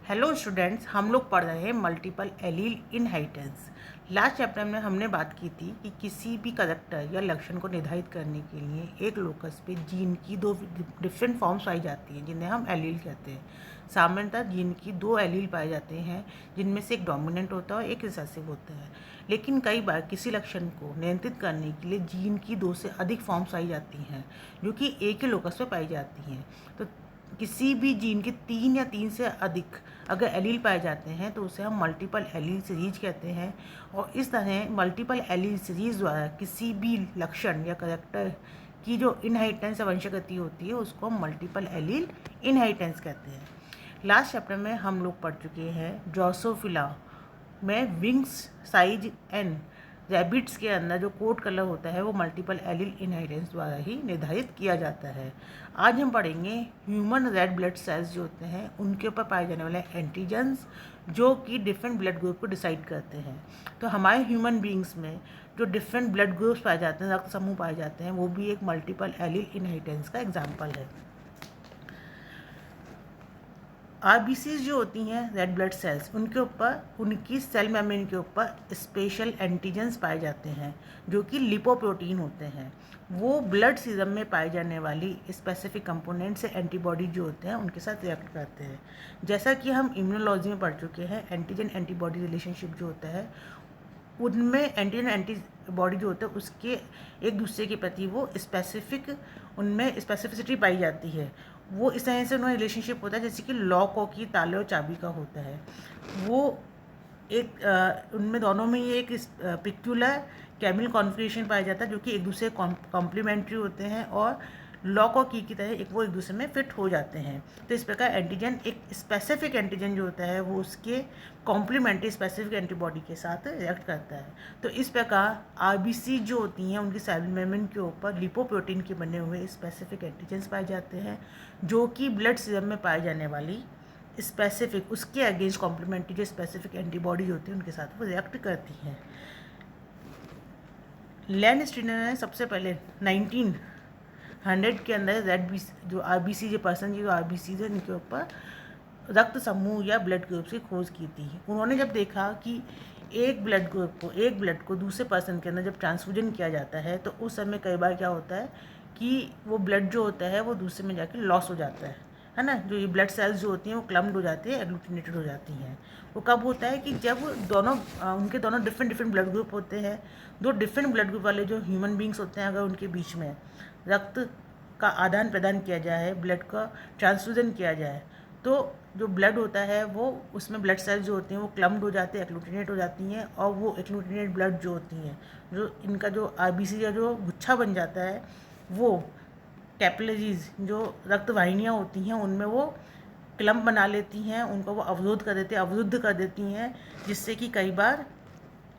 Hello students, हम लोग पढ़ रहे हैं multiple allele inheritance. Last chapter में हमने बात की थी कि किसी भी करैक्टर या लक्षण को निर्धारित करने के लिए एक लोकस पे जीन की दो डिफरेंट फॉर्म्स पाई जाती हैं जिन्हें हम एलील कहते हैं। सामान्यतः जीन की दो एलील पाए जाते हैं जिनमें से एक डोमिनेंट होता है और एक रिसेसिव होता है, लेकिन कई बार किसी लक्षण को नियंत्रित करने के लिए जीन की दो से अधिक फॉर्म्स पाई जाती हैं जो कि एक ही लोकस पे पाई जाती हैं। तो किसी भी जीन के 3 या 3 से अधिक अगर एलील पाए जाते हैं तो उसे हम मल्टीपल एलील सीरीज कहते हैं। और इस तरह मल्टीपल एलील सीरीज द्वारा किसी भी लक्षण या करैक्टर की जो इनहेरिटेंस या वंशगति होती है उसको हम मल्टीपल एलील इनहेरिटेंस कहते हैं। लास्ट चैप्टर में हम लोग पढ़ चुके हैं ड्रोसोफिला में विंग्स साइज एन रैबिट्स के अंदर जो कोट कलर होता है वो मल्टीपल एलील इनहेरिटेंस द्वारा ही निर्धारित किया जाता है। आज हम पढ़ेंगे ह्यूमन रेड ब्लड सेल्स जो होते हैं उनके ऊपर पाए जाने वाले एंटीजन्स जो कि डिफरेंट ब्लड ग्रुप को डिसाइड करते हैं। तो हमारे ह्यूमन बींग्स में जो डिफरेंट ब्लड ग्रुप्स पाए जाते हैं, रक्त समूह पाए जाते हैं, वो भी एक मल्टीपल एलील इनहेरिटेंस का एग्जाम्पल है। आरबीसीज जो होती हैं रेड ब्लड सेल्स, उनके ऊपर उनकी सेल मेम्ब्रेन के ऊपर स्पेशल एंटीजन्स पाए जाते हैं जो कि लिपोप्रोटीन होते हैं। वो ब्लड सीरम में पाई जाने वाली स्पेसिफिक कंपोनेंट से एंटीबॉडी जो होते हैं उनके साथ रिएक्ट करते हैं। जैसा कि हम इम्यूनोलॉजी में पढ़ चुके हैं, एंटीजन एंटीबॉडी रिलेशनशिप जो होता है उनमें एंटीजन एंटीबॉडी जो होता है उसके एक दूसरे के प्रति वो स्पेसिफिक उनमें स्पेसिफिसिटी पाई जाती है। वो इस तरह से उनमें रिलेशनशिप होता है जैसे कि लॉक और की ताले और चाबी का होता है। वो एक उनमें दोनों में ये एक पिक्यूलर केमिकल कॉन्फ़िगरेशन पाया जाता है जो कि एक दूसरे कॉम्प्लीमेंट्री होते हैं और लॉक और की तरह एक दूसरे में फिट हो जाते हैं। तो इस प्रकार एंटीजन एक स्पेसिफिक एंटीजन जो होता है वो उसके कॉम्प्लीमेंट्री स्पेसिफिक एंटीबॉडी के साथ रिएक्ट करता है। तो इस प्रकार आरबीसी जो होती हैं उनकी सेल मेम्ब्रेन के ऊपर लिपोप्रोटीन के बने हुए स्पेसिफिक एंटीजन्स पाए जाते हैं जो कि ब्लड सीरम में पाई जाने वाली स्पेसिफिक उसके अगेंस्ट कॉम्प्लीमेंट्री जो स्पेसिफिक एंटीबॉडी होती है उनके साथ वो रिएक्ट करती हैं। लैंड स्टीनर ने सबसे पहले 1900 के अंदर रेड जो आरबीसी जो पर्सन जो आरबीसी है इनके ऊपर रक्त समूह या ब्लड ग्रुप की खोज की थी। उन्होंने जब देखा कि एक ब्लड को दूसरे पर्सन के अंदर जब ट्रांसफ्यूजन किया जाता है तो उस समय कई बार क्या होता है कि वो ब्लड जो होता है वो दूसरे में जाके लॉस हो जाता है ना। जो ये ब्लड सेल्स जो होती हैं वो क्लम्प्ड हो जाती है, एग्लूटिनेटेड हो जाती हैं। वो कब होता है कि जब उनके दोनों डिफरेंट ब्लड ग्रुप होते हैं। दो डिफरेंट ब्लड ग्रुप वाले जो ह्यूमन बींग्स होते हैं अगर उनके बीच में रक्त का आदान प्रदान किया जाए, ब्लड का ट्रांसफ्यूजन किया जाए, तो जो ब्लड होता है वो उसमें ब्लड सेल्स जो होती हैं वो क्लम्प्ड हो जाते हैं, एग्लूटिनेट हो जाती हैं। और वो एग्लूटिनेट ब्लड जो होती हैं, जो इनका जो आरबीसी का जो गुच्छा बन जाता है वो कैपिलरीज जो रक्त वाहिनियाँ होती हैं उनमें वो क्लम्प बना लेती हैं, उनको वो अवरुद्ध कर देती हैं, जिससे कि कई बार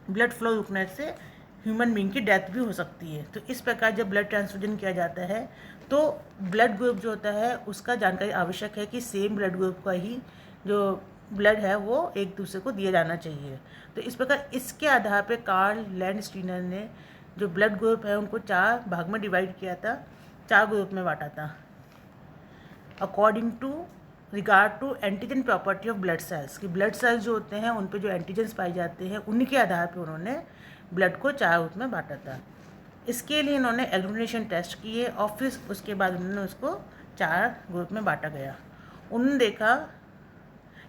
ब्लड फ्लो रुकने से ह्यूमन बींग की डेथ भी हो सकती है। तो इस प्रकार जब ब्लड ट्रांसफ्यूजन किया जाता है तो ब्लड ग्रुप जो होता है उसका जानकारी आवश्यक है कि सेम ब्लड ग्रुप का ही जो ब्लड है वो एक दूसरे को दिया जाना चाहिए। तो इस प्रकार इसके आधार पर कार्ल लैंडस्टीनर ने जो ब्लड ग्रुप है उनको 4 भाग में डिवाइड किया था, 4 ग्रुप में बांटा था according to regard to antigen property of blood cells. कि ब्लड सेल्स जो होते हैं उन पे जो एंटीजन्स पाए जाते हैं उनके आधार पर उन्होंने ब्लड को 4 ग्रुप में बांटा था। इसके लिए इन्होंने एग्लूटिनेशन टेस्ट किए और फिर उसके बाद उन्होंने उसको 4 ग्रुप में बांटा गया। उन्होंने देखा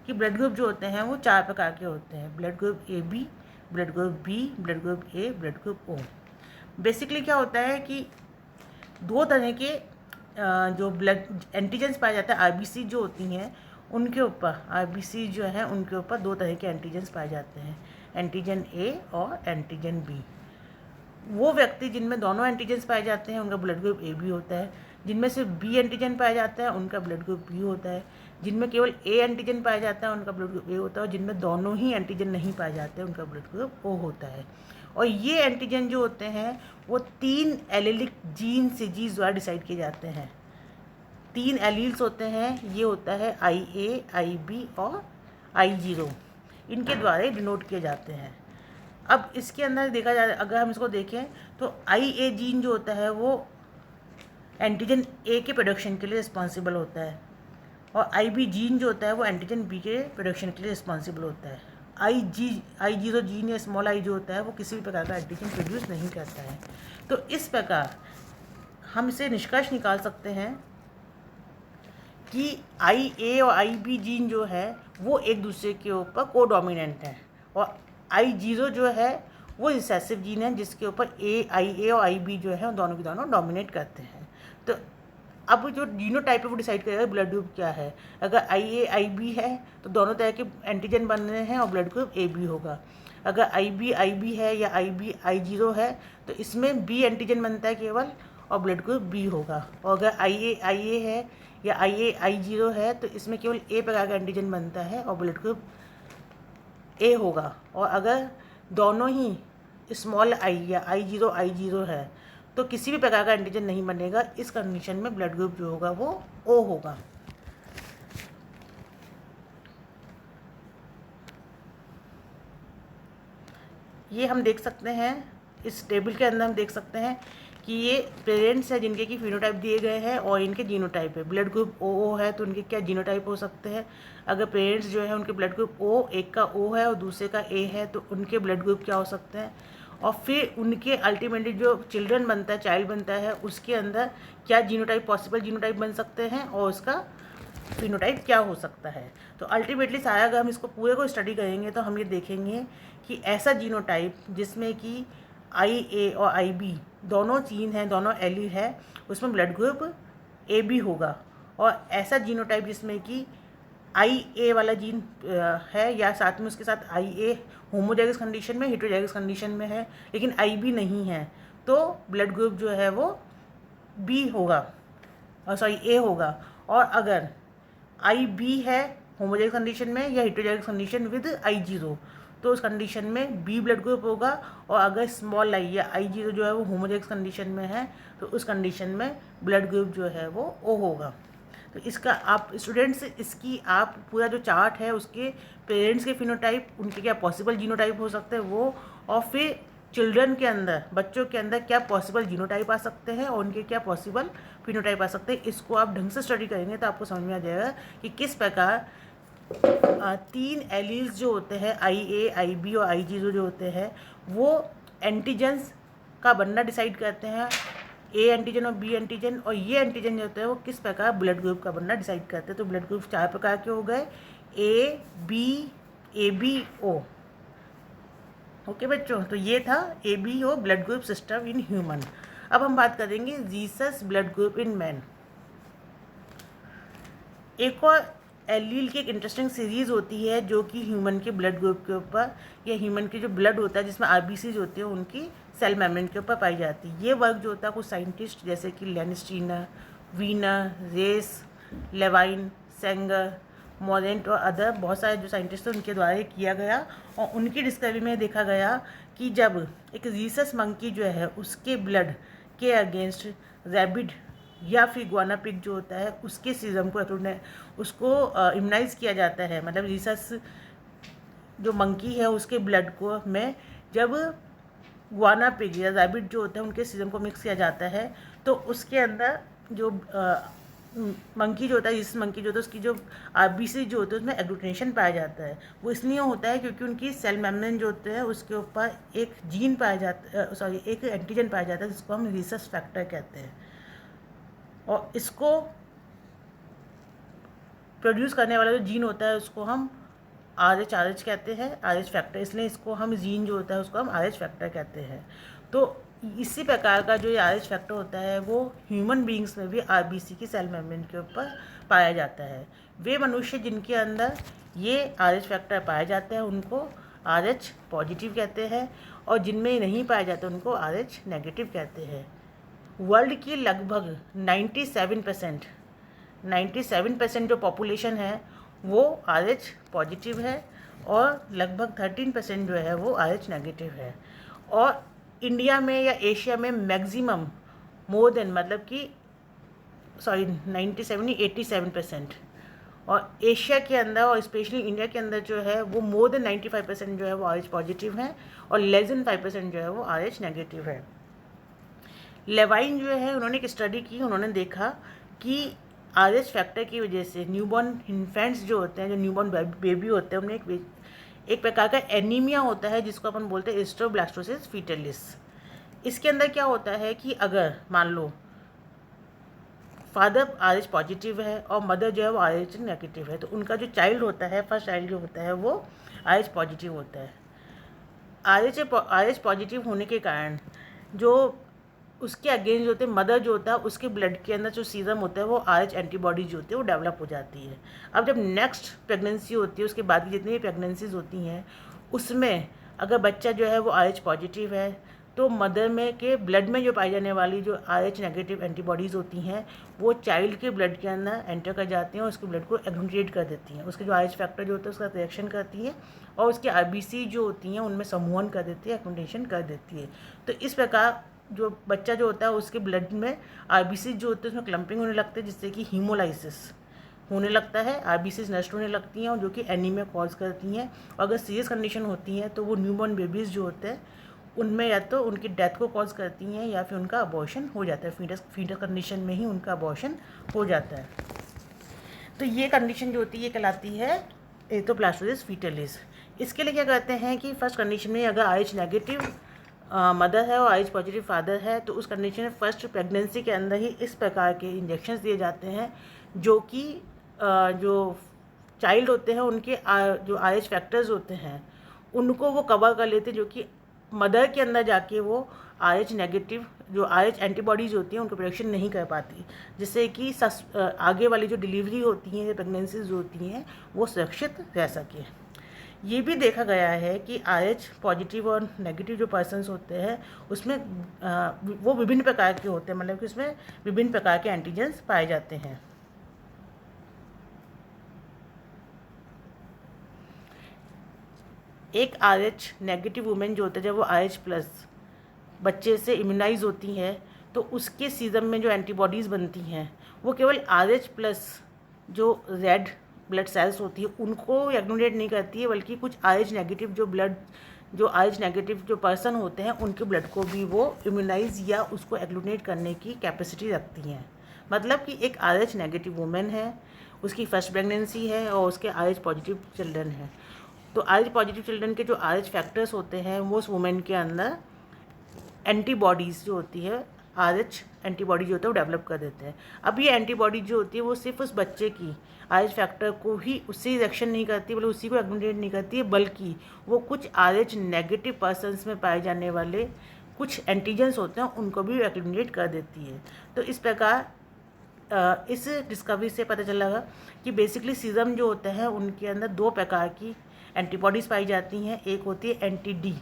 कि ब्लड ग्रुप जो होते हैं वो 4 प्रकार के होते हैं, blood group A B, blood group B, blood group A, blood group O. Basically क्या होता है कि 2 तरह के जो ब्लड एंटीजन्स पाए जाते हैं आरबीसी जो होती हैं उनके ऊपर, आरबीसी जो है उनके ऊपर 2 तरह के एंटीजन्स पाए जाते हैं, एंटीजन ए और एंटीजन बी। वो व्यक्ति जिनमें दोनों एंटीजन्स पाए जाते हैं उनका ब्लड ग्रुप ए बी होता है, जिनमें सिर्फ बी एंटीजन पाया जाता है उनका ब्लड ग्रुप बी होता है, जिनमें केवल ए एंटीजन पाया जाता है उनका ब्लड ग्रुप ए होता है, और जिनमें दोनों ही एंटीजन नहीं पाए जाते उनका ब्लड ग्रुप ओ होता है। और ये एंटीजन जो होते हैं वो 3 एलिलिक जीन सीरीज द्वारा डिसाइड किए जाते हैं। 3 एलील्स होते हैं, ये होता है IA, IB और I0, इनके द्वारा डिनोट किए जाते हैं। अब इसके अंदर देखा जाए, अगर हम इसको देखें तो IA जीन जो होता है वो एंटीजन ए के प्रोडक्शन के लिए रिस्पॉन्सिबल होता है। और IB जीन जो होता है वो एंटीजन बी के प्रोडक्शन के लिए रिस्पॉन्सिबल होता है। I0 जीन या स्मॉल आई जो होता है वो किसी भी प्रकार का एंटीजन प्रोड्यूस नहीं करता है। तो इस प्रकार हम इसे निष्कर्ष निकाल सकते हैं कि IA और IB जीन जो है वो एक दूसरे के ऊपर कोडोमिनेंट है, और I0 जो है वो रिसेसिव जीन है जिसके ऊपर IA और IB जो है दोनों के दोनों डोमिनेट करते हैं। तो अब जो जीनोटाइप है वो डिसाइड करेगा ब्लड ग्रुप क्या है। अगर IA IB है तो दोनों तरह के एंटीजन बन रहे हैं और ब्लड ग्रुप AB होगा। अगर IB IB है या IB I0 है तो इसमें B एंटीजन बनता है केवल और ब्लड ग्रुप B होगा। और अगर IA IA है या IA I0 है तो इसमें केवल A प्रकार का एंटीजन बनता है और ब्लड ग्रुप A होगा। और अगर दोनों ही स्मॉल I या I0 है तो किसी भी प्रकार का एंटीजन नहीं बनेगा। इस कंडीशन में ब्लड ग्रुप जो होगा वो O होगा। ये हम देख सकते हैं इस टेबल के अंदर, हम देख सकते हैं कि ये पेरेंट्स हैं जिनके की फिनोटाइप दिए गए हैं और इनके जीनोटाइप है। ब्लड ग्रुप O है तो उनके क्या जीनोटाइप हो सकते हैं। अगर पेरेंट्स जो है उनके ब्लड ग्रुप O, एक का O है और दूसरे का A है तो उनके ब्लड ग्रुप क्या हो सकते हैं। और फिर उनके अल्टीमेटली जो चिल्ड्रन बनता है, चाइल्ड बनता है, उसके अंदर क्या जीनोटाइप, पॉसिबल जीनोटाइप बन सकते हैं और उसका फिनोटाइप क्या हो सकता है। तो अल्टीमेटली सारा अगर हम इसको पूरे को स्टडी करेंगे तो हम ये देखेंगे कि ऐसा जीनोटाइप जिसमें कि IA और IB दोनों जीन हैं, दोनों एलील है, उसमें ब्लड ग्रुप AB होगा। और ऐसा जीनोटाइप जिसमें कि IA वाला जीन है या साथ में उसके साथ IA होमोजाइगस कंडीशन में, हेटेरोजाइगस कंडीशन में है लेकिन IB नहीं है तो ब्लड ग्रुप जो है वो B होगा, A होगा। और अगर IB है होमोजाइगस कंडीशन में या हेटेरोजाइगस कंडीशन विद I0 तो उस कंडीशन में B ब्लड ग्रुप होगा। और अगर स्मॉल I या I0 जो है वो होमोजाइगस कंडीशन में है तो उस कंडीशन में ब्लड ग्रुप जो है वो O होगा। तो इसका आप स्टूडेंट्स, इसकी आप पूरा जो चार्ट है उसके पेरेंट्स के फिनोटाइप, उनके क्या पॉसिबल जीनोटाइप हो सकते हैं वो, और फिर चिल्ड्रन के अंदर, बच्चों के अंदर क्या पॉसिबल जीनोटाइप आ सकते हैं और उनके क्या पॉसिबल फिनोटाइप आ सकते हैं, इसको आप ढंग से स्टडी करेंगे तो आपको समझ में आ जाएगा कि किस प्रकार 3 एलील्स जो होते हैं IA, IB और I0 जो होते हैं वो एंटीजन्स का बनना डिसाइड करते हैं, A एंटीजन और B एंटीजन, और ये एंटीजन जो होते हैं वो किस प्रकार ब्लड ग्रुप का बनना डिसाइड करते हैं। तो ब्लड ग्रुप 4 प्रकार के हो गए, A, B, AB, O। Okay बच्चों, तो ये था ABO blood group system in human. अब हम बात करेंगे Jesus blood group in man. एक और एलील की एक इंटरेस्टिंग सीरीज़ होती है जो कि ह्यूमन के ब्लड ग्रुप के ऊपर या ह्यूमन के जो ब्लड होता है जिसमें RBCs होती है उनकी सेल मेम्ब्रेन के ऊपर पाई जाती है। ये वर्क जो होता है कुछ साइंटिस्ट जैसे कि लेनिस्टीनर, वीनर, रेस, लेवाइन, सेंगर, मोरेंट और अदर बहुत सारे जो साइंटिस्ट थे उनके द्वारा किया गया। और उनकी डिस्कवरी में देखा गया कि जब एक रीसस मंकी जो है उसके ब्लड के अगेंस्ट रैबिड या फिर गुआना पिग जो होता है उसके सीरम को उसको इम्यूनाइज किया जाता है, मतलब रीसस जो मंकी है उसके ब्लड को में जब गुआना पिग या रैबिड जो होते हैं उनके सीरम को मिक्स किया जाता है तो उसके अंदर जो मंकी जो होता है, इस मंकी जो होता है उसकी जो RBC जो होते हैं उसमें एग्लूटिनेशन पाया जाता है। वो इसलिए होता है क्योंकि उनकी सेल मेम्ब्रेन जो होते हैं उसके ऊपर एक जीन पाया जाता है, एक एंटीजन पाया जाता है जिसको हम रीसस फैक्टर कहते हैं। और इसको प्रोड्यूस करने वाला जो जीन होता है उसको हम RH कहते हैं, RH फैक्टर, इसलिए इसको हम जीन जो होता है उसको हम RH फैक्टर कहते हैं। तो इसी प्रकार का जो ये RH फैक्टर होता है वो ह्यूमन बींग्स में भी RBC की सेल मेम्ब्रेन के ऊपर पाया जाता है। वे मनुष्य जिनके अंदर ये RH फैक्टर पाया जाता है उनको RH पॉजिटिव कहते हैं और जिनमें नहीं पाया जाता उनको RH नेगेटिव कहते हैं। वर्ल्ड की लगभग 97% जो पॉपुलेशन है वो RH पॉजिटिव है और लगभग 13% जो है वो RH नेगेटिव है। और इंडिया में या एशिया में मैक्सिमम मोर देन 87% और एशिया के अंदर और स्पेशली इंडिया के अंदर जो है वो मोर देन 95% जो है वो RH पॉजिटिव है और लेस देन 5% जो है वो RH नेगेटिव है। लेवाइन जो है उन्होंने एक स्टडी की, उन्होंने देखा कि RH फैक्टर की वजह से न्यूबॉर्न इन्फेंट्स जो होते हैं, जो न्यूबॉर्न बेबी होते हैं, उनमें एक प्रकार का एनीमिया होता है जिसको अपन बोलते हैं एस्ट्रोब्लास्टोसिस फीटलिस। इसके अंदर क्या होता है कि अगर मान लो फादर RH पॉजिटिव है और मदर जो है वो RH नेगेटिव है, तो उनका जो चाइल्ड होता है, फर्स्ट चाइल्ड जो होता है वो RH पॉजिटिव होता है। RH पॉजिटिव होने के कारण जो उसके अगेंस्ट होते हैं, मदर जो होता है उसके ब्लड के अंदर जो सीरम होता है वो RH एंटीबॉडीज जो होती है वो डेवलप हो जाती है। अब जब नेक्स्ट प्रेगनेंसी होती है, उसके बाद की जितनी भी प्रेगनेंसीज होती हैं, उसमें अगर बच्चा जो है वो RH पॉजिटिव है, तो मदर में के ब्लड में जो पाई जाने वाली जो RH नेगेटिव एंटीबॉडीज़ होती हैं वो चाइल्ड के ब्लड के अंदर एंटर कर जाती हैं और उसके ब्लड को एग्लूटिनेट कर देती हैं। उसके जो RH फैक्टर जो होता है उसका रिएक्शन करती है और उसकी RBC जो होती हैं उनमें समूहन कर देती है, एग्लूटिनेशन कर देती है। तो इस प्रकार जो बच्चा जो होता है उसके ब्लड में RBC जो होते हैं उसमें क्लम्पिंग होने लगते हैं, जिससे कि हीमोलाइसिस होने लगता है, RBC नष्ट होने लगती हैं और जो कि एनीमिया कॉज करती हैं। और अगर सीरियस कंडीशन होती है तो वो न्यूबॉर्न बेबीज़ जो होते हैं उनमें या तो उनकी डेथ को कॉज करती हैं या फिर उनका अबॉर्शन हो जाता है, फीटस कंडीशन में ही उनका अबॉर्शन हो जाता है। तो ये कंडीशन जो होती है ये कहलाती है एरिथ्रोब्लास्टोसिस फीटलिस। इसके लिए क्या करते हैं कि फर्स्ट कंडीशन में अगर RH नेगेटिव मदर है और RH पॉजिटिव फादर है, तो उस कंडीशन में फर्स्ट प्रेगनेंसी के अंदर ही इस प्रकार के इंजेक्शंस दिए जाते हैं जो कि जो चाइल्ड होते हैं उनके जो RH फैक्टर्स होते हैं उनको वो कवर कर लेते हैं, जो कि मदर के अंदर जाके वो RH नेगेटिव जो RH एंटीबॉडीज़ होती हैं उनको प्रोडक्शन नहीं कर पाती, जिससे कि आगे वाली जो डिलीवरी होती हैं, प्रेगनेंसीज होती हैं वो सुरक्षित रह सके। ये भी देखा गया है कि RH पॉजिटिव और नेगेटिव जो पर्सन्स होते हैं उसमें वो विभिन्न प्रकार के होते हैं, मतलब कि उसमें विभिन्न प्रकार के एंटीजेंस पाए जाते हैं। एक RH नेगेटिव वुमेन जो होता है, जब वो RH प्लस बच्चे से इम्यूनाइज होती हैं तो उसके सीरम में जो एंटीबॉडीज़ बनती हैं वो केवल RH प्लस जो रेड ब्लड सेल्स होती है उनको एग्लूटिनेट नहीं करती है, बल्कि कुछ RH नेगेटिव जो RH नेगेटिव जो पर्सन होते हैं उनके ब्लड को भी वो इम्यूनाइज या उसको एग्लूटिनेट करने की कैपेसिटी रखती हैं। मतलब कि एक RH नेगेटिव वुमेन है, उसकी फर्स्ट प्रेगनेंसी है और उसके RH पॉजिटिव चिल्ड्रन है, तो RH पॉजिटिव चिल्ड्रन के जो RH फैक्टर्स होते हैं वो उस वुमेन के अंदर एंटीबॉडीज़ जो होती है, RH एंटीबॉडी जो होता है वो डेवलप कर देते हैं। अब ये एंटीबॉडी जो होती है वो सिर्फ उस बच्चे की RH फैक्टर को ही उससे रिएक्शन नहीं करती, बल्कि उसी को एग्लूटिनेट नहीं करती है, बल्कि वो कुछ RH नेगेटिव पर्सन्स में पाए जाने वाले कुछ एंटीजेंस होते हैं उनको भी एग्लूटिनेट कर देती है। तो इस प्रकार इस डिस्कवरी से पता चला कि बेसिकली सीरम जो होते हैं उनके अंदर दो प्रकार की एंटीबॉडीज़ पाई जाती हैं। एक होती है एंटी-D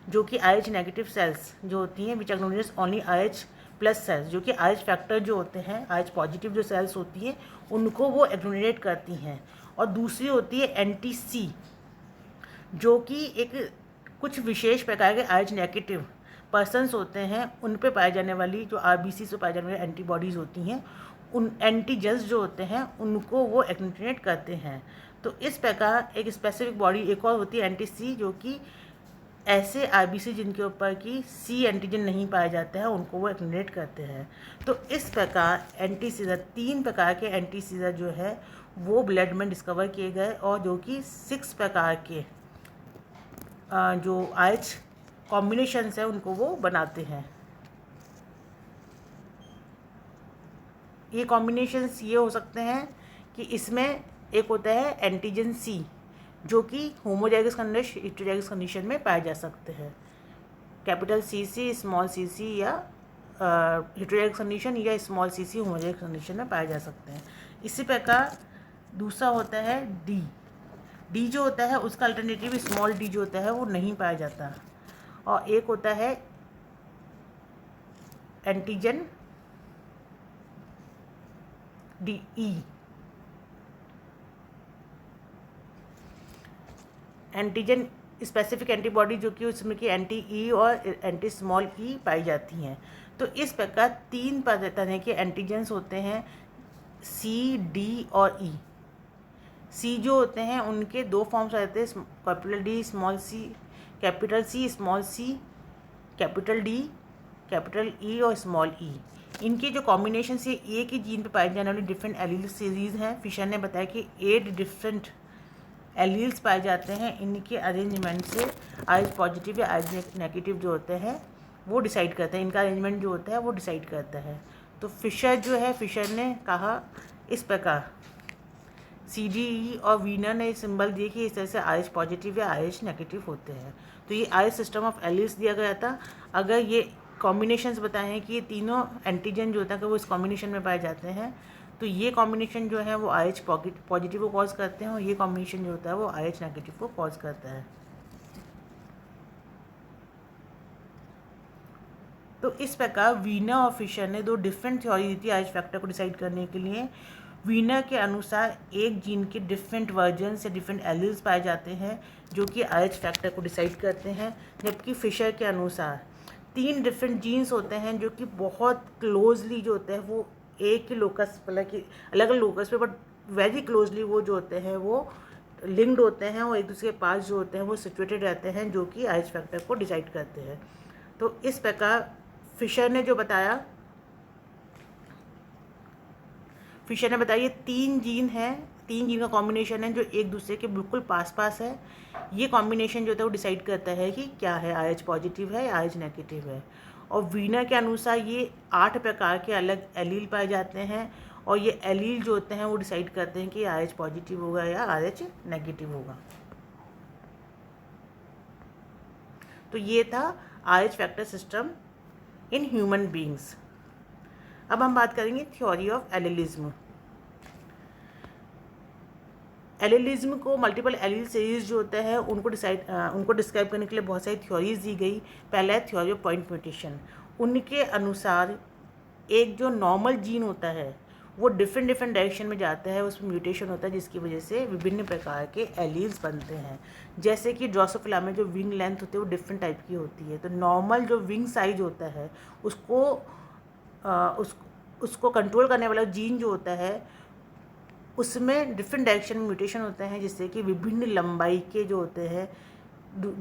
जो कि RH नेगेटिव सेल्स जो होती हैं विच एग्लूटिनेट्स ओनली RH प्लस सेल्स, जो कि RH फैक्टर जो होते हैं, RH पॉजिटिव जो सेल्स होती हैं उनको वो एग्लूटिनेट करती हैं। और दूसरी होती है एंटी-C जो कि एक कुछ विशेष प्रकार के RH नेगेटिव पर्सन्स होते हैं उन पे पाए जाने वाली जो RBC से पाए जाने वाली एंटीबॉडीज़ होती हैं, उन एंटीजेंस जो होते हैं उनको वो एग्लूटिनेट करते हैं। तो इस प्रकार एक स्पेसिफिक बॉडी एक और होती है एंटी-C जो कि ऐसे RBC जिनके ऊपर की C एंटीजन नहीं पाया जाता है उनको वो एग्लूटिनेट करते हैं। तो इस प्रकार एंटीसीजर, 3 प्रकार के एंटीसीजर जो है वो ब्लड में डिस्कवर किए गए और जो कि 6 प्रकार के जो RH कॉम्बिनेशंस है उनको वो बनाते हैं। ये कॉम्बिनेशंस ये हो सकते हैं कि इसमें एक होता है एंटीजन C जो कि होमोजाइगस कंडीशन, हेटेरोजाइगस कंडीशन में पाए जा सकते हैं, कैपिटल CC स्मॉल cc या हेटेरोजाइगस कंडीशन या स्मॉल cc होमोजाइगस कंडीशन में पाए जा सकते हैं। इसी प्रकार दूसरा होता है D जो होता है उसका अल्टरनेटिव स्मॉल d जो होता है वो नहीं पाया जाता। और एक होता है antigen DE, antigen specific antibody जो कि उसमें की एंटी-E और एंटी स्मॉल e पाई जाती हैं। तो इस प्रकार 3 तरह के एंटीजेंस होते हैं C, D और E। C जो होते हैं उनके 2 फॉर्म्स रहते हैं, capital D small c, capital C small c, capital D capital E और स्मॉल e। इनकी जो कॉम्बिनेशन से एक ही जीन पे पाए जाने वाली डिफरेंट एलील सीरीज हैं। फिशर ने बताया कि 8 डिफरेंट एलील्स पाए जाते हैं। इनके अरेंजमेंट से आइज पॉजिटिव या आइज नेगेटिव जो होते हैं वो डिसाइड करते हैं, इनका अरेंजमेंट जो होता है वो डिसाइड करता है। तो फिशर ने कहा इस प्रकार CDE और वीनर ने सिंबल दिए कि इस तरह से आइज पॉजिटिव या आइज नेगेटिव होते हैं। तो ये आइज सिस्टम ऑफ एलील्स दिया गया था। अगर ये कॉम्बिनेशंस बताए हैं कि ये तीनों एंटीजन जो होता है कि वो इस कॉम्बिनेशन में पाए जाते हैं, तो ये कॉम्बिनेशन जो है वो आइज पॉजिटिव को कॉज करते हैं और ये कॉम्बिनेशन जो होता है वो आइज नेगेटिव को कॉज करता है। तो इस प्रकार वीनर और फिशर ने 2 डिफरेंट थ्योरी दी थी आइज फैक्टर को डिसाइड करने के लिए। वीनर के अनुसार एक जीन के डिफरेंट वर्जन या डिफरेंट एलील्स पाए जाते हैं जो कि आइज फैक्टर को डिसाइड करते हैं, जबकि फिशर के अनुसार 3 डिफरेंट जीन्स होते हैं जो कि बहुत क्लोजली जो होते हैं वो एक ही लोकस, मतलब कि अलग अलग लोकस पे बट वेरी क्लोजली वो जो होते हैं वो लिंक्ड होते हैं और एक दूसरे के पास जो होते हैं वो सिचुएटेड रहते हैं, जो कि आइज फैक्टर को डिसाइड करते हैं। तो इस प्रकार फिशर ने बताया ये 3 जीन है, 3 जीन का कॉम्बिनेशन है जो एक दूसरे के बिल्कुल पास पास है। ये कॉम्बिनेशन जो होता है वो डिसाइड करता है कि क्या है, आइज पॉजिटिव है या आइज नेगेटिव है। और वीनर के अनुसार ये 8 प्रकार के अलग एलील पाए जाते हैं और ये एलील जो होते हैं वो डिसाइड करते हैं कि आइज पॉजिटिव होगा या आइज नेगेटिव होगा। तो ये था eyes factor system in human beings. अब हम बात करेंगे थ्योरी ऑफ एलिलिज्म। एलिलिज्म को मल्टीपल एलील सीरीज जो होता है उनको डिस्क्राइब करने के लिए बहुत सारी थ्योरीज दी गई। पहला है थ्योरी ऑफ पॉइंट म्यूटेशन। उनके अनुसार एक जो नॉर्मल जीन होता है वो डिफरेंट डायरेक्शन में जाता है, उसमें म्यूटेशन होता है जिसकी वजह से विभिन्न प्रकार के एलील्स बनते हैं। जैसे कि ड्रोसोफिला में जो विंग लेंथ होती है वो डिफरेंट टाइप की होती है, तो नॉर्मल जो विंग साइज होता है उसको कंट्रोल करने वाला जीन जो होता है उसमें डिफरेंट डायरेक्शन में म्यूटेशन होते हैं, जिससे कि विभिन्न लंबाई के जो होते हैं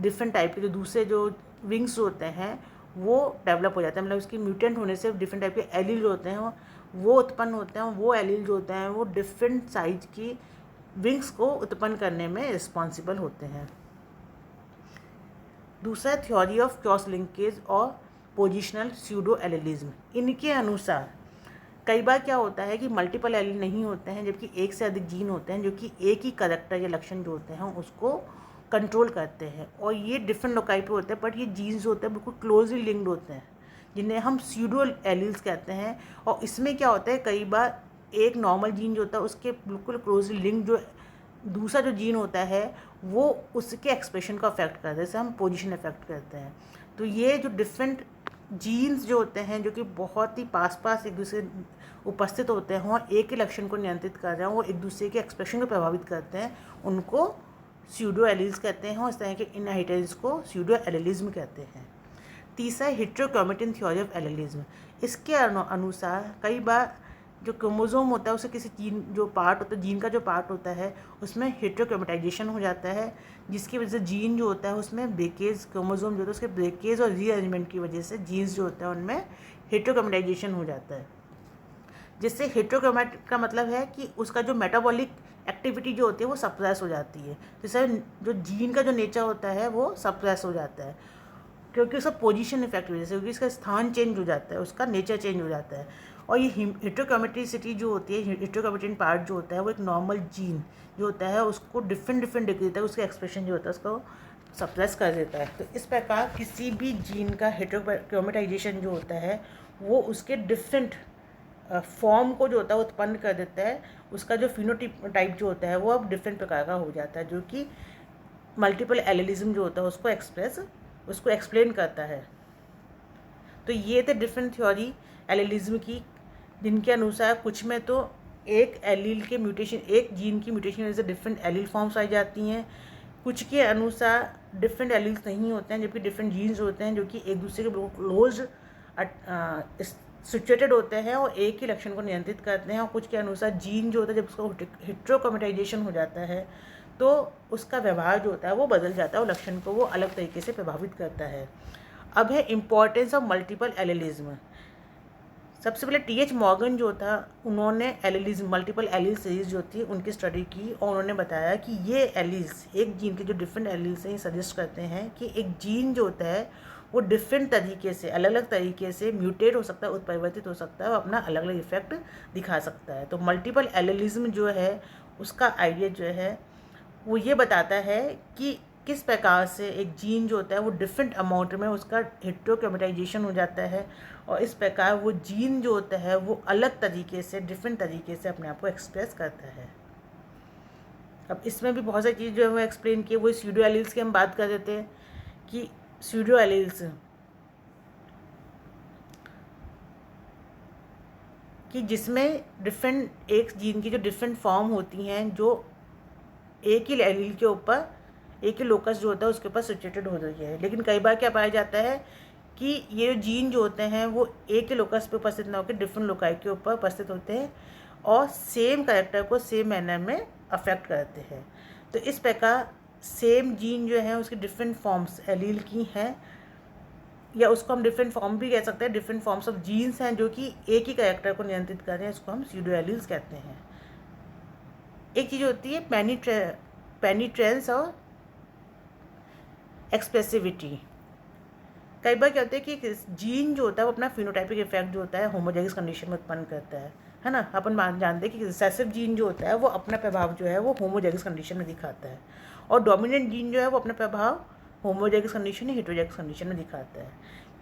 डिफरेंट टाइप के जो दूसरे जो विंग्स होते हैं वो डेवलप हो जाते हैं। मतलब उसकी म्यूटेंट होने से डिफरेंट टाइप के एलील होते हैं वो उत्पन्न होते हैं। वो एलील जो होते हैं वो डिफरेंट साइज की विंग्स को उत्पन्न करने में रिस्पॉन्सिबल होते हैं। दूसरा थ्योरी ऑफ क्रॉस लिंकेज और पोजिशनल स्यूडो एलिलिज्म। इनके अनुसार कई बार क्या होता है कि मल्टीपल एलील नहीं होते हैं, जबकि एक से अधिक जीन होते हैं जो कि एक ही करैक्टर या लक्षण जो होते हैं उसको कंट्रोल करते हैं और ये डिफरेंट लोकाई पे होते हैं, बट ये जीन्स होते हैं बिल्कुल क्लोजली लिंक्ड होते हैं जिन्हें हम स्यूडो एलील्स कहते हैं। और इसमें क्या होता है, कई बार एक नॉर्मल जीन जो होता है उसके बिल्कुल क्लोजली लिंक जो दूसरा जो जीन होता है वो उसके एक्सप्रेशन को अफेक्ट करता है, जैसे हम पोजीशन अफेक्ट करते हैं। तो ये जो डिफरेंट जीन्स जो होते हैं जो कि बहुत ही पास पास एक दूसरे उपस्थित होते हैं और एक ही लक्षण को नियंत्रित कर रहे हैं, वो एक दूसरे के एक्सप्रेशन को प्रभावित करते हैं, उनको स्यूडो एलील्स कहते हैं और इस तरह के इनहेरिटेंस को स्यूडो एलिलिज्म कहते हैं। तीसरा हेटेरोक्रोमैटिन थ्योरी ऑफ एलिलिज्म। इसके अनुसार कई बार जो क्रोमोसोम होता है उसे किसी जीन जो पार्ट होता है, जीन का जो पार्ट होता है उसमें हेटेरोक्रोमेटाइजेशन हो जाता है, जिसकी वजह से जीन जो होता है उसमें ब्रेकेज, क्रोमोसोम जो होता है उसके ब्रेकेज और रीअरेंजमेंट की वजह से जीन्स जो होता है उनमें हेटेरोक्रोमेटाइजेशन हो जाता है। जिससे हेटेरोक्रोमेट का मतलब है कि उसका जो मेटाबॉलिक एक्टिविटी जो होती है वो सप्रेस हो जाती है, जिससे जो जीन का जो नेचर होता है वो सप्रेस हो जाता है, क्योंकि उसका पोजीशन इफेक्ट की वजह से, क्योंकि इसका स्थान चेंज हो जाता है, उसका नेचर चेंज हो जाता है। और ये हेटेरोक्रोमेटिसिटी जो होती है, हेटेरोक्रोमेटिन पार्ट जो होता है वो एक नॉर्मल जीन जो होता है उसको डिफरेंट डिग्री देता है, उसका एक्सप्रेशन जो होता है उसको सप्रेस कर देता है। तो इस प्रकार किसी भी जीन का हेटेरोक्रोमेटाइजेशन जो होता है वो उसके डिफरेंट फॉर्म को जो होता है उत्पन्न कर देता है, उसका जो फिनोटाइप जो होता है वो अब डिफरेंट प्रकार का हो जाता है, जो कि मल्टीपल एलिलिज्म जो होता है उसको एक्सप्लेन करता है। तो ये थे डिफरेंट थ्योरी एलिलिज्म की, जिनके अनुसार कुछ में तो एक एलील के म्यूटेशन, एक जीन की म्यूटेशन वजह से डिफरेंट एलील फॉर्म्स आ जाती हैं, कुछ के अनुसार डिफरेंट एलील्स नहीं होते हैं, जबकि डिफरेंट जीन्स होते हैं जो कि एक दूसरे के बहुत क्लोज सिचुएटेड होते हैं और एक ही लक्षण को नियंत्रित करते हैं। और कुछ के अनुसार जीन जो होता है जब उसका हेटेरोक्रोमेटाइजेशन हो जाता है तो उसका व्यवहार जो होता है वो बदल जाता है और लक्षण को वो अलग तरीके से प्रभावित करता है। अब है इम्पॉर्टेंस ऑफ मल्टीपल एलिलिज्म। सबसे पहले टी.एच. मॉर्गन जो था, उन्होंने एलील्स, मल्टीपल एलील सीरीज जो थी उनकी स्टडी की, और उन्होंने बताया कि ये एलील्स, एक जीन के जो डिफरेंट एलील्स हैं, ये सजेस्ट करते हैं कि एक जीन जो होता है वो डिफरेंट तरीके से, अलग अलग तरीके से म्यूटेट हो सकता है, उत्परिवर्तित हो सकता है और अपना अलग अलग इफेक्ट दिखा सकता है। तो मल्टीपल एलीलिज्म जो है उसका आइडिया जो है वो ये बताता है कि किस प्रकार से एक जीन जो होता है वो डिफरेंट अमाउंट में उसका हेट्रोक्रोमेटाइजेशन हो जाता है, और इस प्रकार वो जीन जो होता है वो अलग तरीके से, डिफरेंट तरीके से अपने आप को एक्सप्रेस करता है। अब इसमें भी बहुत सारी चीज़ जो है वो एक्सप्लेन की, वो स्यूडो एलील्स की हम बात कर रहे थे कि स्यूडो एलील्स कि जिसमें डिफरेंट, एक जीन की जो डिफरेंट फॉर्म होती हैं जो एक ही एलील के ऊपर, एक ही लोकस जो होता है उसके ऊपर सिचुएटेड हो रही है। लेकिन कई बार क्या पाया जाता है कि ये जो जीन जो होते हैं वो एक ही लोकस पे उपस्थित ना होकर डिफरेंट लोकाई के ऊपर उपस्थित होते हैं और सेम कैरेक्टर को सेम मैनर में अफेक्ट करते हैं। तो इस प्रकार सेम जीन जो है उसकी डिफरेंट फॉर्म्स एलील की हैं, या उसको हम डिफरेंट फॉर्म भी कह सकते हैं, डिफरेंट फॉर्म्स ऑफ जीन्स हैं जो कि एक ही कैरेक्टर को नियंत्रित कर रहे हैं, इसको हम स्यूडो एलील्स कहते हैं। एक चीज़ होती है पेनिट्रेंस और एक्सप्रेसिविटी। कई बार क्या होता है कि जीन जो होता है वो अपना फिनोटाइपिक इफेक्ट जो होता है होमोजाइगस कंडीशन में उत्पन्न करता है ना। अपन जानते हैं कि रिसेसिव जीन जो होता है वो अपना प्रभाव जो है वो होमोजाइगस कंडीशन में दिखाता है, और डोमिनेंट जीन जो है वो अपना प्रभाव होमोजाइगस कंडीशन या हेटेरोजाइगस कंडीशन में दिखाता है।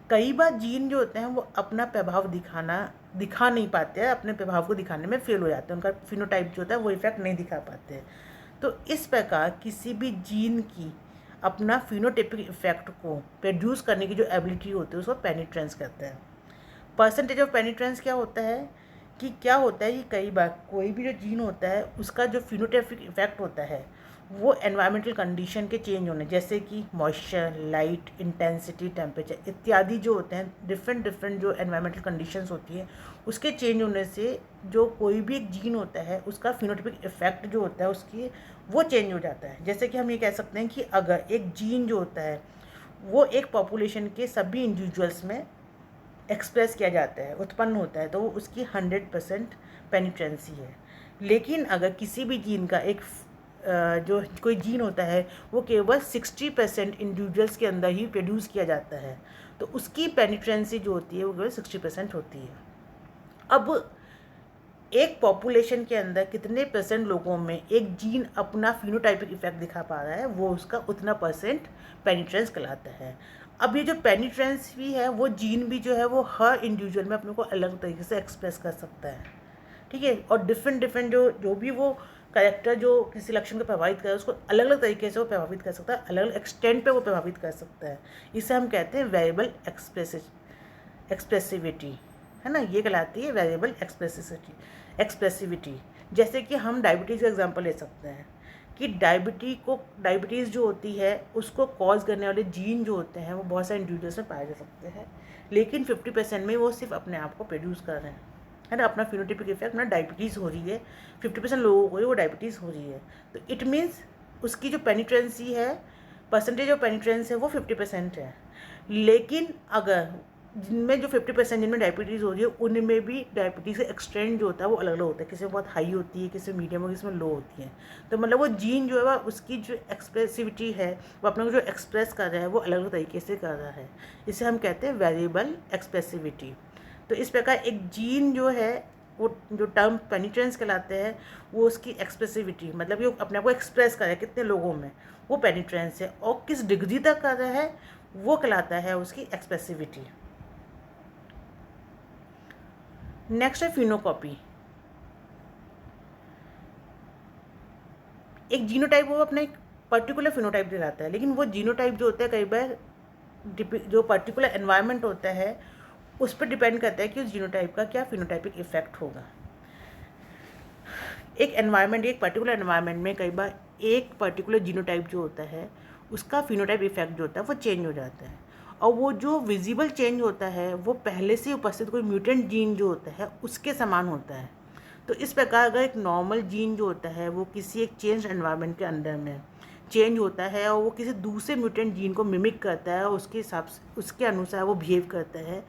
कई बार जीन जो होते हैं वो अपना प्रभाव दिखा नहीं पाते हैं, अपने प्रभाव को दिखाने में फेल हो जाते हैं, उनका फिनोटाइप जो होता है वो इफेक्ट नहीं दिखा पाते हैं। तो इस प्रकार किसी भी जीन की अपना फिनोटाइपिक इफेक्ट को प्रोड्यूस करने की जो एबिलिटी होती है उसको पेनिट्रेंस कहते हैं। परसेंटेज ऑफ पेनिट्रेंस क्या होता है कि कई बार कोई भी जो जीन होता है उसका जो फिनोटाइपिक इफेक्ट होता है वो एनवायरमेंटल कंडीशन के चेंज होने, जैसे कि मॉइस्चर, लाइट, इंटेंसिटी, टेम्परेचर इत्यादि जो होते हैं, डिफरेंट जो एनवायरमेंटल कंडीशंस होती है उसके चेंज होने से जो कोई भी एक जीन होता है उसका फिनोटाइपिक इफेक्ट जो होता है उसकी वो चेंज हो जाता है। जैसे कि हम ये कह सकते हैं कि अगर एक जीन जो होता है वो एक पॉपुलेशन के सभी इंडिविजुअल्स में एक्सप्रेस किया जाता है, उत्पन्न होता है, तो वो उसकी 100% पेनिट्रेंसी है। लेकिन अगर किसी भी जीन का एक जो कोई जीन होता है वो केवल 60% इंडिविजुअल्स के अंदर ही प्रोड्यूस किया जाता है, तो उसकी पेनिट्रेंसी जो होती है वो केवल 60% होती है। अब एक पॉपुलेशन के अंदर कितने परसेंट लोगों में एक जीन अपना फिनोटाइपिक इफेक्ट दिखा पा रहा है वो उसका उतना परसेंट पेनिट्रेंस कहलाता है। अब ये जो पेनिट्रेंस भी है वो जीन भी जो है वो हर इंडिविजुअल में अपने को अलग तरीके से एक्सप्रेस कर सकता है, ठीक है। और डिफरेंट जो भी वो कैरेक्टर जो किसी लक्षण को प्रभावित करे उसको अलग अलग तरीके से वो प्रभावित कर सकता है, अलग अलग एक्सटेंट पे वो प्रभावित कर सकता है। इसे हम कहते हैं वेरिएबल एक्सप्रेसिविटी, है ना, ये कहलाती है वेरिएबल एक्सप्रेसिविटी। जैसे कि हम डायबिटीज़ का एग्जांपल ले सकते हैं कि डायबिटीज़ जो होती है उसको कॉज करने वाले जीन जो होते हैं वो बहुत सारे इंडिविजुअल्स में पाए जा सकते हैं, लेकिन 50% में वो सिर्फ अपने आप को प्रोड्यूस कर रहे हैं, है ना, अपना फिनोटाइपिक इफेक्ट, ना डायबिटीज़ हो रही है, 50% लोगों को वो डायबिटीज़ हो रही है। तो इट मीन्स उसकी जो पेनिट्रेंसी है, परसेंटेज ऑफ पेनिट्रेंस है वो 50% है। लेकिन अगर जिनमें जो 50% जिनमें डायबिटीज़ हो रही है उनमें भी डायबिटीज़ का एक्सटेंट जो होता है वो अलग अलग होता है, किसी में बहुत हाई होती है, किसी में मीडियम और किसी में लो होती है। तो मतलब वो जीन जो है वह उसकी जो एक्सप्रेसिविटी है वो अपने को जो एक्सप्रेस कर रहा है वो अलग अलग तरीके से कर रहा है, इसे हम कहते हैं वेरिएबल एक्सप्रेसिविटी। तो इस प्रकार एक जीन जो है वो जो टर्म पेनिट्रेंस कहलाते हैं वो उसकी एक्सप्रेसिविटी, मतलब ये अपने आप को एक्सप्रेस कर रहा है कितने लोगों में, वो पेनिट्रेंस है, और किस डिग्री तक कर रहा है वो कहलाता है उसकी एक्सप्रेसिविटी। नेक्स्ट है फिनोकॉपी। एक जीनोटाइप वो अपने एक पर्टिकुलर फिनोटाइप दिलाता है, लेकिन वो जीनोटाइप जो होता है कई बार जो पर्टिकुलर एनवायरनमेंट होता है उस पर डिपेंड करता है कि उस जीनोटाइप का क्या फिनोटाइपिक इफेक्ट होगा। एक पर्टिकुलर एनवायरनमेंट में कई बार एक पर्टिकुलर जीनोटाइप जो होता है उसका फिनोटाइप इफेक्ट जो होता है वो चेंज हो जाता है, और वो जो विजिबल चेंज होता है वो पहले से उपस्थित कोई म्यूटेंट जीन जो होता है उसके समान होता है। तो इस प्रकार अगर एक नॉर्मल जीन जो होता है वो किसी एक चेंज एनवायरनमेंट के अंदर में चेंज होता है और वो किसी दूसरे म्यूटेंट जीन को मिमिक करता है और उसके अनुसार वो बिहेव करता है,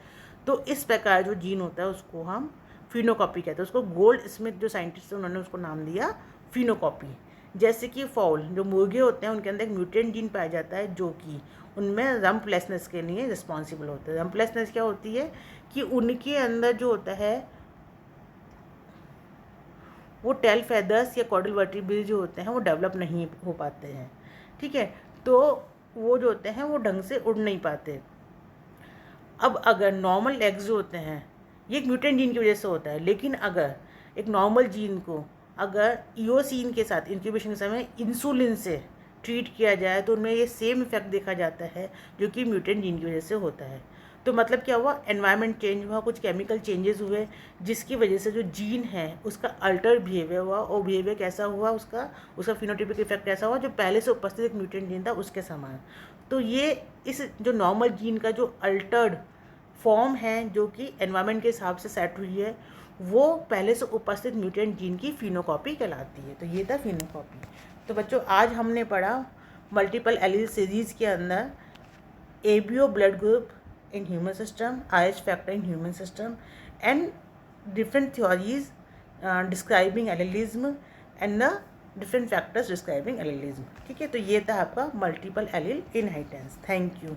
तो इस प्रकार जो जीन होता है उसको हम फिनोकॉपी कहते हैं। उसको गोल्ड स्मिथ जो साइंटिस्ट है उन्होंने उसको नाम दिया फिनोकॉपी। जैसे कि फॉल जो मुर्गे होते हैं उनके अंदर एक म्यूटेंट जीन पाया जाता है जो कि उनमें रम्पलेसनेस के लिए रिस्पॉन्सिबल होता है। रम्पलेसनेस क्या होती है कि उनके अंदर जो होता है वो टेल फेदर्स या कॉर्डल वर्टिब्रेस जो होते हैं वो डेवलप नहीं हो पाते हैं, ठीक है। तो वो जो होते हैं वो ढंग से उड़ नहीं पाते। अब अगर नॉर्मल एग्स जो होते हैं ये एक म्यूटेंट जीन की वजह से होता है, लेकिन अगर एक नॉर्मल जीन को अगर ईओसिन के साथ इंक्यूबेशन के समय इंसुलिन से ट्रीट किया जाए तो उनमें ये सेम इफेक्ट देखा जाता है जो कि म्यूटेंट जीन की वजह से होता है। तो मतलब क्या हुआ, एनवायरनमेंट चेंज हुआ, कुछ केमिकल चेंजेस हुए जिसकी वजह से जो जीन है उसका अल्टर बिहेवियर हुआ। और बिहेवियर कैसा हुआ, उसका फिनोटाइपिक इफेक्ट कैसा हुआ, जो पहले से उपस्थित एक म्यूटेंट जीन था उसके समान। तो ये इस जो नॉर्मल जीन का जो अल्टर्ड फॉर्म है जो कि एनवायरनमेंट के हिसाब से सेट हुई है वो पहले से उपस्थित म्यूटेंट जीन की फिनोकॉपी कहलाती है। तो ये था फिनोकॉपी। तो बच्चों आज हमने पढ़ा मल्टीपल एलील सीरीज़ के अंदर ABO blood group in human system, RH factor in human system, and different theories describing allelism and the different factors describing allelism। ठीक है, तो ये था आपका multiple allele inheritance. Thank you.